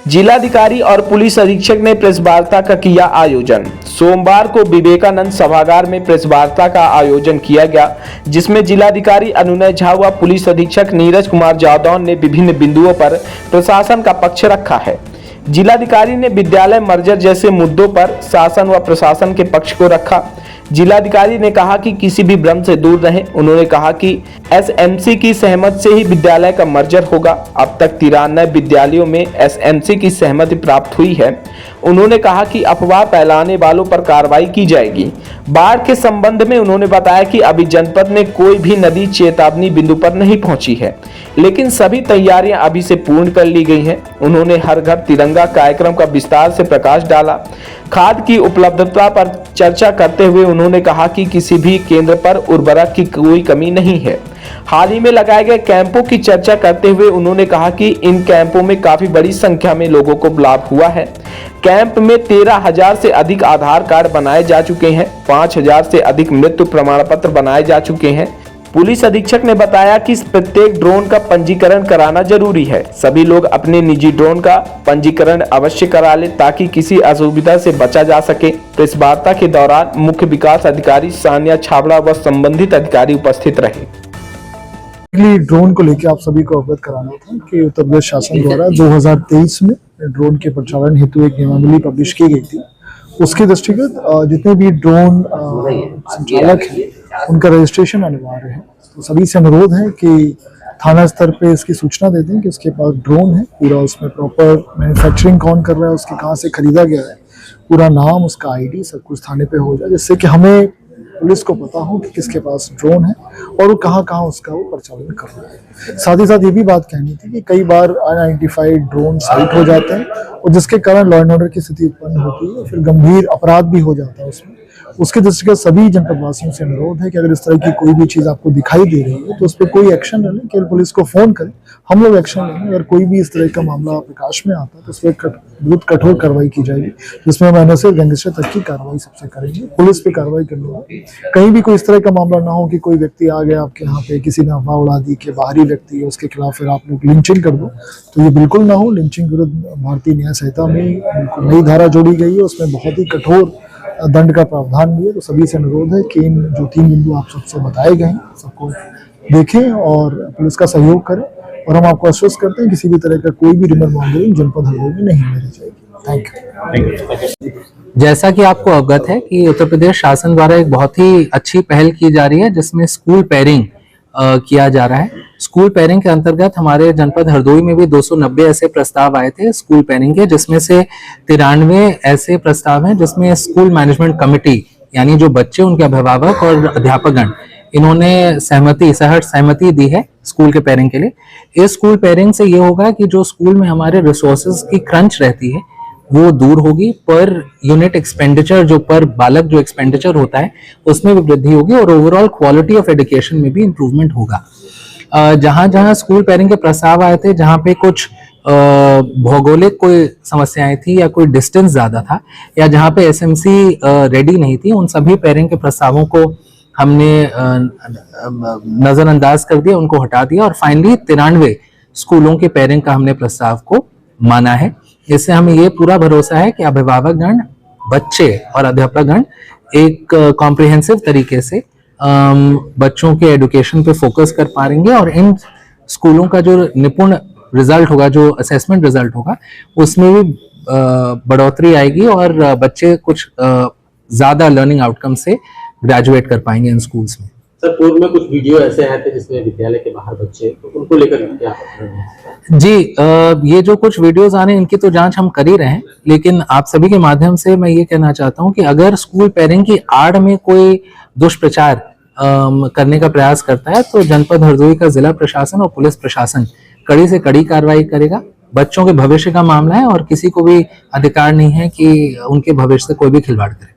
जिलाधिकारी और पुलिस अधीक्षक ने प्रेस वार्ता का किया आयोजन। सोमवार को विवेकानंद सभागार में प्रेस वार्ता का आयोजन किया गया, जिसमें जिलाधिकारी अनुनय झा व पुलिस अधीक्षक नीरज कुमार जादौन ने विभिन्न बिंदुओं पर प्रशासन का पक्ष रखा है। जिलाधिकारी ने विद्यालय मर्जर जैसे मुद्दों पर शासन व प्रशासन के पक्ष को रखा। जिलाधिकारी ने कहा कि किसी भी भ्रम से दूर रहें। उन्होंने कहा कि एसएमसी की सहमत से ही विद्यालय का मर्जर होगा। अब तक 93 विद्यालयों में एसएमसी की सहमति प्राप्त हुई है। उन्होंने कहा कि अफवाह फैलाने वालों पर कार्रवाई की जाएगी। बाढ़ के संबंध में उन्होंने बताया कि अभी जनपद में कोई भी नदी चेतावनी बिंदु पर नहीं पहुंची है, लेकिन सभी तैयारियां अभी से पूर्ण कर ली गई हैं। उन्होंने हर घर तिरंगा कार्यक्रम का विस्तार से प्रकाश डाला। खाद की उपलब्धता पर चर्चा करते हुए उन्होंने कहा कि किसी भी केंद्र पर उर्वरक की कोई कमी नहीं है। हाल ही में लगाए गए कैंपों की चर्चा करते हुए उन्होंने कहा कि इन कैंपों में काफी बड़ी संख्या में लोगों को लाभ हुआ है। कैंप में 13,000 से अधिक आधार कार्ड बनाए जा चुके हैं। 5,000 से अधिक मृत्यु प्रमाण पत्र बनाए जा चुके हैं। पुलिस अधीक्षक ने बताया कि प्रत्येक ड्रोन का पंजीकरण कराना जरूरी है। सभी लोग अपने निजी ड्रोन का पंजीकरण अवश्य करा लें ताकि किसी असुविधा से बचा जा सके। प्रेस वार्ता के दौरान मुख्य विकास अधिकारी सानिया छाबड़ा व संबंधित अधिकारी उपस्थित रहे। ड्रोन को लेकर आप सभी को अवगत कराना था कि उत्तर प्रदेश शासन द्वारा 2023 में ड्रोन के प्रचलन हेतु एक नियमावली पब्लिश की गई थी। उसके दृष्टिगत जितने भी ड्रोन संचालक हैं उनका रजिस्ट्रेशन अनिवार्य है। तो सभी से अनुरोध है कि थाना स्तर पे इसकी सूचना दे दें कि उसके पास ड्रोन है, पूरा उसमें प्रॉपर मैन्युफैक्चरिंग कौन कर रहा है, उसके कहाँ से खरीदा गया है, पूरा नाम, उसका आईडी सब कुछ थाने पे हो जाए, जिससे कि हमें पुलिस को पता हो कि किसके पास ड्रोन है और वो कहाँ कहाँ उसका वो प्रचलन कर रहा है। साथ ही साथ ये भी बात कहनी थी कि कई बार अनआइडेंटिफाइड ड्रोन साइट हो जाते हैं और जिसके कारण लॉ एंड ऑर्डर की स्थिति उत्पन्न होती है, फिर गंभीर अपराध भी हो जाता है उसमें। उसके दृष्टिगत सभी जनपद वासियों से अनुरोध है कि अगर इस तरह की कोई भी चीज़ आपको दिखाई दे रही है तो उस पर कोई एक्शन न लें, केवल पुलिस को फोन करें, हम लोग एक्शन लेंगे। अगर कोई भी इस तरह का मामला प्रकाश में आता है तो उस पर विरुद्ध कठोर कार्रवाई की जाएगी, जिसमें मैंने से गैंगस्टर तक की कार्रवाई सबसे करेंगे। पुलिस पे कार्रवाई करने वाली कहीं भी कोई इस तरह का मामला ना हो कि कोई व्यक्ति आ गया आपके यहाँ पे, किसी ने अफवाह उड़ा दी कि बाहरी व्यक्ति है, उसके खिलाफ फिर आप लोग लिंचिंग कर दो, तो ये बिल्कुल ना हो। लिंचिंग विरुद्ध भारतीय न्याय संहिता में बिल्कुल नई धारा जोड़ी गई है, उसमें बहुत ही कठोर दंड का प्रावधान भी है। तो सभी से अनुरोध है कि इन जो 3 बिंदु आप सबसे बताए गए हैं सबको देखें और पुलिस का सहयोग करें, और हम आपको आश्वस्त करते हैं किसी भी तरह का कोई भी रिमर मॉन्गरिंग जनपद हरदोई में नहीं होनी चाहिए। Thank you. जैसा कि आपको अवगत है कि उत्तर प्रदेश शासन द्वारा एक बहुत ही अच्छी पहल की जा रही है, जिसमें स्कूल पेयरिंग किया जा रहा है। स्कूल पेयरिंग के अंतर्गत हमारे जनपद हरदोई में भी 290 ऐसे प्रस्ताव आए थे स्कूल पेयरिंग के, जिसमें से 93 ऐसे प्रस्ताव हैं जिसमें स्कूल मैनेजमेंट कमेटी यानी जो बच्चे, उनके अभिभावक और अध्यापकगण, इन्होंने सहर्ष सहमति दी है स्कूल के पेयरिंग के लिए। इस स्कूल पेयरिंग से ये होगा कि जो स्कूल में हमारे रिसोर्सेज की क्रंच रहती है वो दूर होगी, पर यूनिट एक्सपेंडिचर, जो पर बालक जो एक्सपेंडिचर होता है उसमें भी वृद्धि होगी और ओवरऑल क्वालिटी ऑफ एजुकेशन में भी इम्प्रूवमेंट होगा। जहां जहां स्कूल पेयरिंग के प्रस्ताव आए थे, जहां पे कुछ भौगोलिक कोई समस्याएं थी या कोई डिस्टेंस ज्यादा था या जहां पे एसएमसी रेडी नहीं थी, उन सभी पेयरिंग के प्रस्तावों को हमने नजरअंदाज कर दिया, उनको हटा दिया और फाइनली 93 स्कूलों के पेयरिंग का हमने प्रस्ताव को माना है। इससे हमें ये पूरा भरोसा है कि अभिभावकगण, बच्चे और अध्यापकगण एक कॉम्प्रिहेंसिव तरीके से बच्चों के एजुकेशन पे फोकस कर पाएंगे और इन स्कूलों का जो निपुण रिजल्ट होगा, जो असेसमेंट रिजल्ट होगा, उसमें भी बढ़ोतरी आएगी और बच्चे कुछ ज्यादा लर्निंग आउटकम से ग्रेजुएट कर पाएंगे इन स्कूल्स में। सर, पूर्व में कुछ वीडियो ऐसे आए थे जिसमें विद्यालय के बाहर बच्चे, तो उनको लेकर क्या जी, ये जो कुछ वीडियोस आ रहे हैं इनकी तो जांच हम कर ही रहे हैं, लेकिन आप सभी के माध्यम से मैं ये कहना चाहता हूं कि अगर स्कूल पेयरिंग की आड़ में कोई दुष्प्रचार करने का प्रयास करता है तो जनपद हरदोई का जिला प्रशासन और पुलिस प्रशासन कड़ी से कड़ी कार्रवाई करेगा। बच्चों के भविष्य का मामला है और किसी को भी अधिकार नहीं है कि उनके भविष्य से कोई भी खिलवाड़ करे।